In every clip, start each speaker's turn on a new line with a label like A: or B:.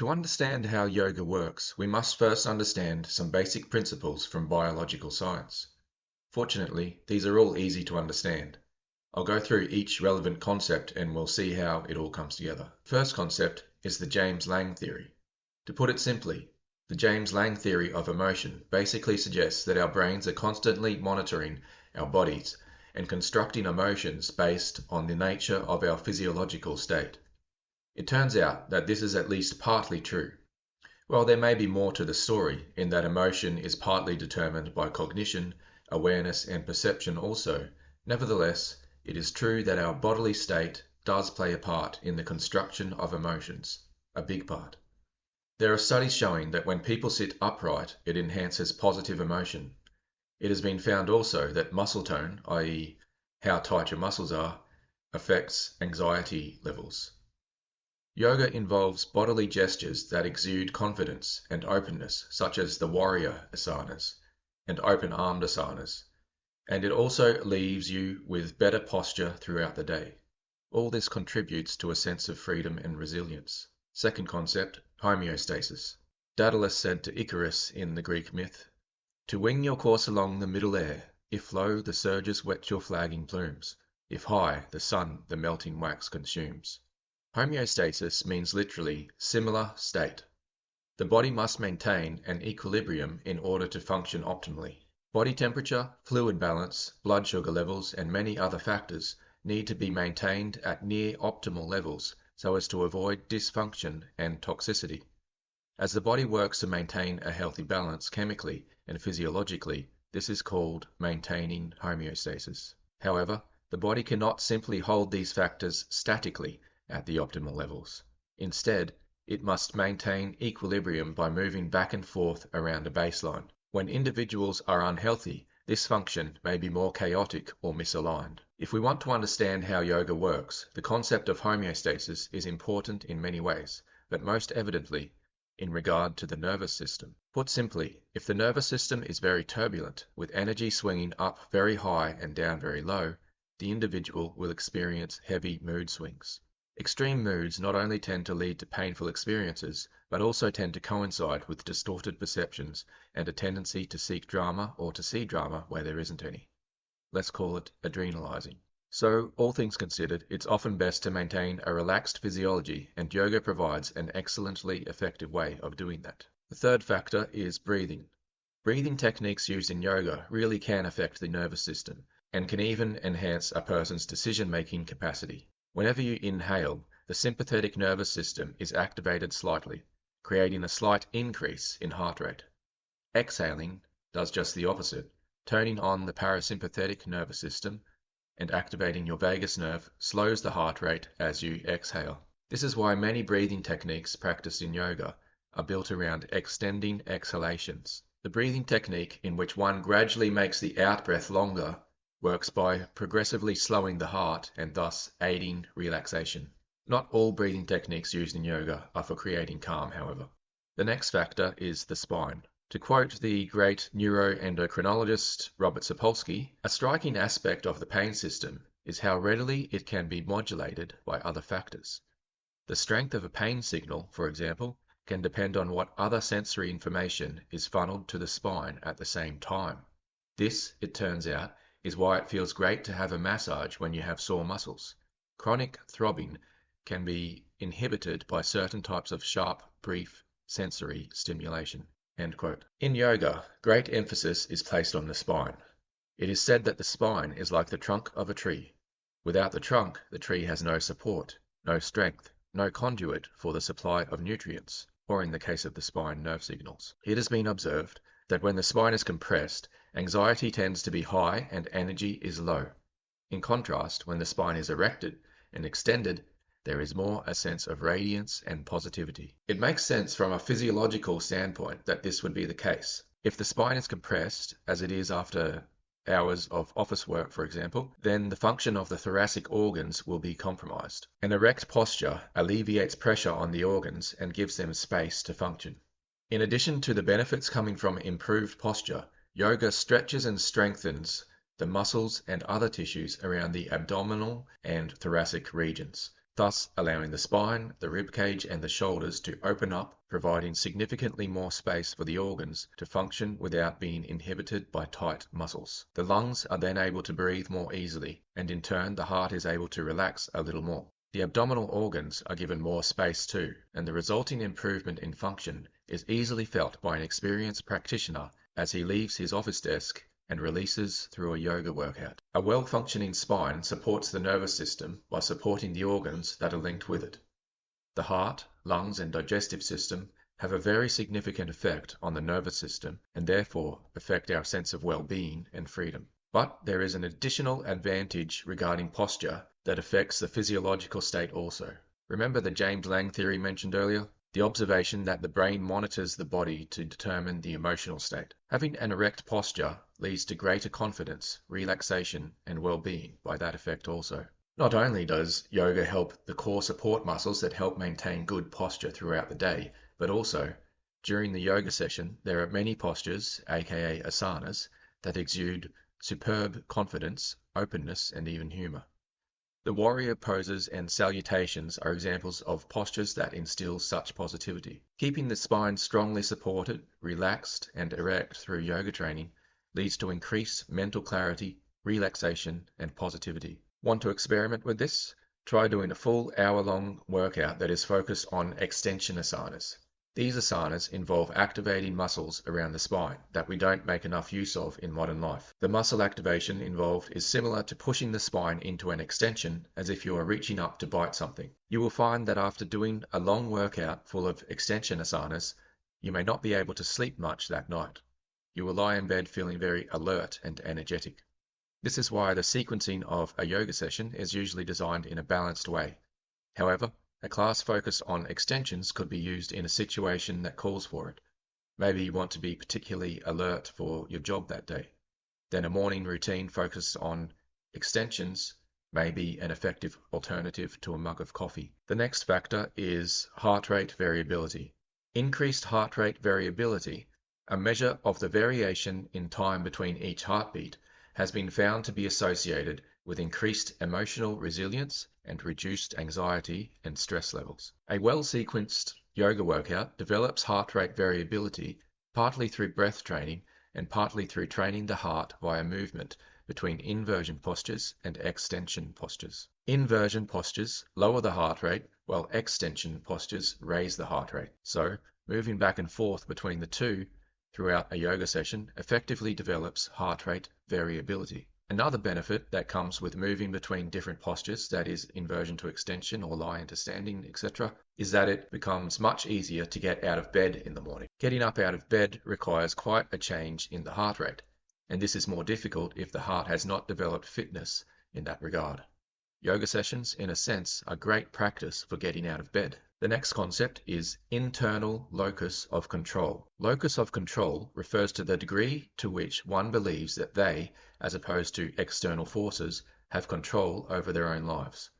A: To understand how yoga works, we must first understand some basic principles from biological science. Fortunately, these are all easy to understand. I'll go through each relevant concept and we'll see how it all comes together. First concept is the James Lange theory. To put it simply, the James Lange theory of emotion basically suggests that our brains are constantly monitoring our bodies and constructing emotions based on the nature of our physiological state. It turns out that this is at least partly true. While there may be more to the story, in that emotion is partly determined by cognition, awareness, and perception also, nevertheless, it is true that our bodily state does play a part in the construction of emotions, a big part. There are studies showing that when people sit upright, it enhances positive emotion. It has been found also that muscle tone, i.e., how tight your muscles are, affects anxiety levels. Yoga involves bodily gestures that exude confidence and openness, such as the warrior asanas and open-armed asanas, and it also leaves you with better posture throughout the day. All this contributes to a sense of freedom and resilience. Second concept, homeostasis. Daedalus said to Icarus in the Greek myth, "To wing your course along the middle air, if low, the surges wet your flagging plumes, if high, the sun the melting wax consumes." Homeostasis means literally similar state. The body must maintain an equilibrium in order to function optimally. Body temperature, fluid balance, blood sugar levels, and many other factors need to be maintained at near optimal levels so as to avoid dysfunction and toxicity. As the body works to maintain a healthy balance chemically and physiologically, this is called maintaining homeostasis. However, the body cannot simply hold these factors statically at the optimal levels. Instead, it must maintain equilibrium by moving back and forth around a baseline. When individuals are unhealthy, this function may be more chaotic or misaligned. If we want to understand how yoga works, the concept of homeostasis is important in many ways, but most evidently in regard to the nervous system. Put simply, if the nervous system is very turbulent, with energy swinging up very high and down very low, the individual will experience heavy mood swings. Extreme moods not only tend to lead to painful experiences, but also tend to coincide with distorted perceptions and a tendency to seek drama or to see drama where there isn't any. Let's call it adrenalizing. So, all things considered, it's often best to maintain a relaxed physiology, and yoga provides an excellently effective way of doing that. The third factor is breathing. Breathing techniques used in yoga really can affect the nervous system, and can even enhance a person's decision-making capacity. Whenever you inhale, the sympathetic nervous system is activated slightly, creating a slight increase in heart rate. Exhaling does just the opposite, turning on the parasympathetic nervous system and activating your vagus nerve slows the heart rate as you exhale. This is why many breathing techniques practiced in yoga are built around extending exhalations. The breathing technique in which one gradually makes the out-breath longer works by progressively slowing the heart and thus aiding relaxation. Not all breathing techniques used in yoga are for creating calm, however. The next factor is the spine. To quote the great neuroendocrinologist Robert Sapolsky, a striking aspect of the pain system is how readily it can be modulated by other factors. The strength of a pain signal, for example, can depend on what other sensory information is funneled to the spine at the same time. This, it turns out, is why it feels great to have a massage when you have sore muscles. Chronic throbbing can be inhibited by certain types of sharp, brief sensory stimulation. End quote. In yoga, great emphasis is placed on the spine. It is said that the spine is like the trunk of a tree. Without the trunk, the tree has no support, no strength, no conduit for the supply of nutrients, or in the case of the spine, nerve signals. It has been observed that when the spine is compressed, anxiety tends to be high and energy is low. In contrast, when the spine is erected and extended, there is more a sense of radiance and positivity. It makes sense from a physiological standpoint that this would be the case. If the spine is compressed, as it is after hours of office work, for example, then the function of the thoracic organs will be compromised. An erect posture alleviates pressure on the organs and gives them space to function. In addition to the benefits coming from improved posture, yoga stretches and strengthens the muscles and other tissues around the abdominal and thoracic regions. thus allowing the spine, the rib cage, and the shoulders to open up, providing significantly more space for the organs to function without being inhibited by tight muscles. The lungs are then able to breathe more easily, and in turn the heart is able to relax a little more. The abdominal organs are given more space too, and the resulting improvement in function is easily felt by an experienced practitioner as he leaves his office desk and releases through a yoga workout. A well-functioning spine supports the nervous system by supporting the organs that are linked with it. The heart, lungs, and digestive system have a very significant effect on the nervous system and therefore affect our sense of well-being and freedom. But there is an additional advantage regarding posture that affects the physiological state also. Remember the James Lange theory mentioned earlier? The observation that the brain monitors the body to determine the emotional state. Having an erect posture leads to greater confidence, relaxation, and well-being by that effect also. Not only does yoga help the core support muscles that help maintain good posture throughout the day, but also, during the yoga session, there are many postures, aka asanas, that exude superb confidence, openness, and even humor. The warrior poses and salutations are examples of postures that instill such positivity. Keeping the spine strongly supported, relaxed, and erect through yoga training leads to increased mental clarity, relaxation, and positivity. Want to experiment with this? Try doing a full hour-long workout that is focused on extension asanas. These asanas involve activating muscles around the spine that we don't make enough use of in modern life. The muscle activation involved is similar to pushing the spine into an extension as if you are reaching up to bite something. You will find that after doing a long workout full of extension asanas, you may not be able to sleep much that night. You will lie in bed feeling very alert and energetic. This is why the sequencing of a yoga session is usually designed in a balanced way. However, a class focused on extensions could be used in a situation that calls for it. Maybe you want to be particularly alert for your job that day. Then a morning routine focused on extensions may be an effective alternative to a mug of coffee. The next factor is heart rate variability. Increased heart rate variability, a measure of the variation in time between each heartbeat, has been found to be associated with increased emotional resilience and reduced anxiety and stress levels. A well-sequenced yoga workout develops heart rate variability partly through breath training and partly through training the heart via movement between inversion postures and extension postures. Inversion postures lower the heart rate, while extension postures raise the heart rate. So, moving back and forth between the two throughout a yoga session effectively develops heart rate variability. Another benefit that comes with moving between different postures, that is inversion to extension or lie into standing, etc., is that it becomes much easier to get out of bed in the morning. Getting up out of bed requires quite a change in the heart rate, and this is more difficult if the heart has not developed fitness in that regard. Yoga sessions, in a sense, are great practice for getting out of bed. The next concept is internal locus of control. Locus of control refers to the degree to which one believes that they, as opposed to external forces, have control over their own lives.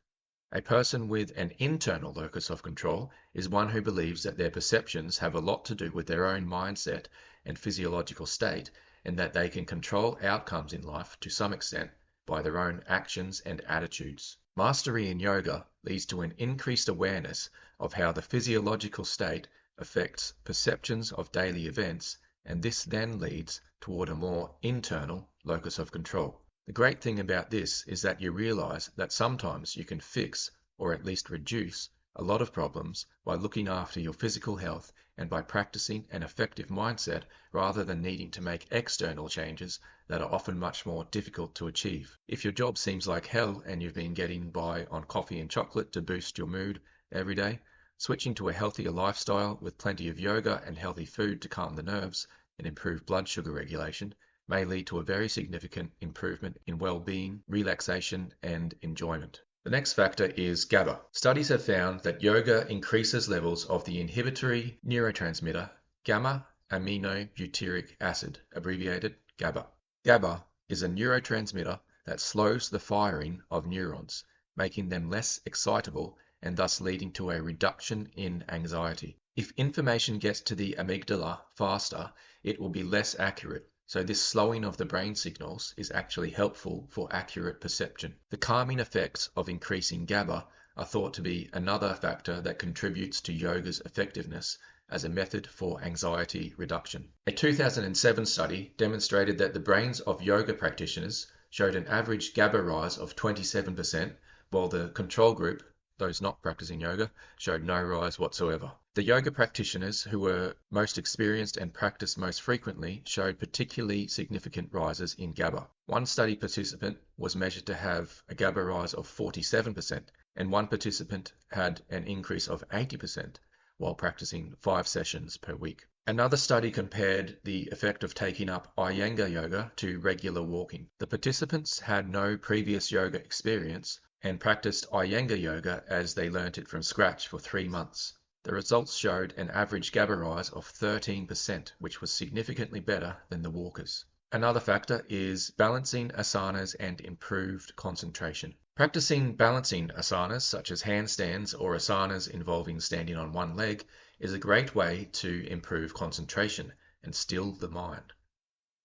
A: A person with an internal locus of control is one who believes that their perceptions have a lot to do with their own mindset and physiological state, and that they can control outcomes in life to some extent by their own actions and attitudes. Mastery in yoga leads to an increased awareness of how the physiological state affects perceptions of daily events, and this then leads toward a more internal locus of control. The great thing about this is that you realize that sometimes you can fix, or at least reduce, a lot of problems by looking after your physical health and by practicing an effective mindset rather than needing to make external changes that are often much more difficult to achieve. If your job seems like hell and you've been getting by on coffee and chocolate to boost your mood every day, switching to a healthier lifestyle with plenty of yoga and healthy food to calm the nerves and improve blood sugar regulation may lead to a very significant improvement in well-being, relaxation, and enjoyment. The next factor is GABA. Studies have found that yoga increases levels of the inhibitory neurotransmitter gamma-aminobutyric acid, abbreviated GABA. GABA is a neurotransmitter that slows the firing of neurons, making them less excitable and thus leading to a reduction in anxiety. If information gets to the amygdala faster, it will be less accurate. So this slowing of the brain signals is actually helpful for accurate perception. The calming effects of increasing GABA are thought to be another factor that contributes to yoga's effectiveness as a method for anxiety reduction. A 2007 study demonstrated that the brains of yoga practitioners showed an average GABA rise of 27%, while the control group, those not practicing yoga, showed no rise whatsoever. The yoga practitioners who were most experienced and practiced most frequently showed particularly significant rises in GABA. One study participant was measured to have a GABA rise of 47%, and one participant had an increase of 80% while practicing 5 sessions per week. Another study compared the effect of taking up Iyengar yoga to regular walking. The participants had no previous yoga experience and practiced Iyengar yoga as they learnt it from scratch for 3 months. The results showed an average GABA rise of 13%, which was significantly better than the walkers. Another factor is balancing asanas and improved concentration. Practicing balancing asanas such as handstands or asanas involving standing on one leg is a great way to improve concentration and still the mind.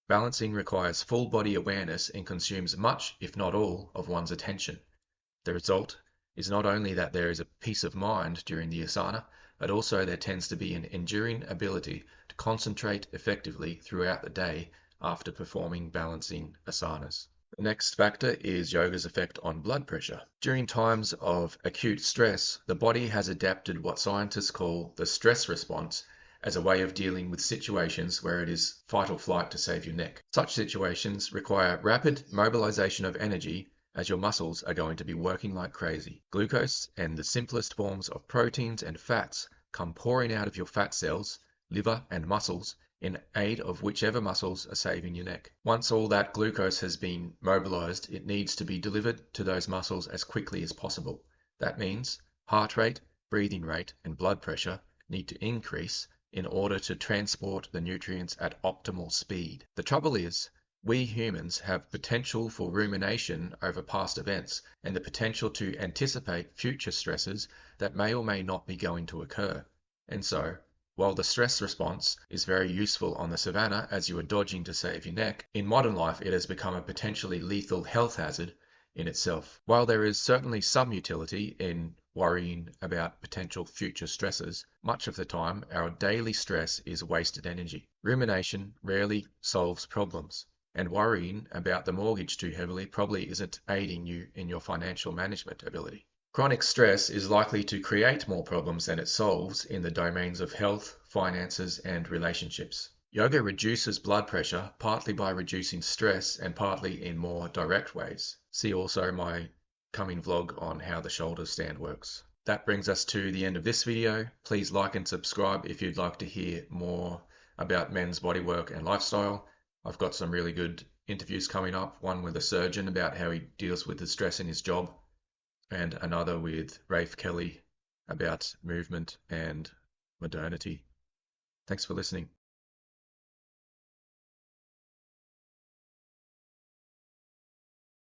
A: Balancing requires full body awareness and consumes much, if not all, of one's attention. The result is not only that there is a peace of mind during the asana, but also there tends to be an enduring ability to concentrate effectively throughout the day after performing balancing asanas. The next factor is yoga's effect on blood pressure. During times of acute stress, the body has adapted what scientists call the stress response as a way of dealing with situations where it is fight or flight to save your neck. Such situations require rapid mobilization of energy as your muscles are going to be working like crazy. Glucose and the simplest forms of proteins and fats come pouring out of your fat cells, liver and muscles in aid of whichever muscles are saving your neck. Once all that glucose has been mobilized, it needs to be delivered to those muscles as quickly as possible. That means heart rate, breathing rate, and blood pressure need to increase in order to transport the nutrients at optimal speed. The trouble is, we humans have potential for rumination over past events and the potential to anticipate future stresses that may or may not be going to occur. And so, while the stress response is very useful on the savannah as you are dodging to save your neck, in modern life it has become a potentially lethal health hazard in itself. While there is certainly some utility in worrying about potential future stresses, much of the time our daily stress is wasted energy. Rumination rarely solves problems, and worrying about the mortgage too heavily probably isn't aiding you in your financial management ability. Chronic stress is likely to create more problems than it solves in the domains of health, finances, and relationships. Yoga reduces blood pressure partly by reducing stress and partly in more direct ways. See also my coming vlog on how the shoulder stand works. That brings us to the end of this video. Please like and subscribe if you'd like to hear more about men's bodywork and lifestyle. I've got some really good interviews coming up, one with a surgeon about how he deals with the stress in his job, and another with Rafe Kelly about movement and modernity. Thanks for listening.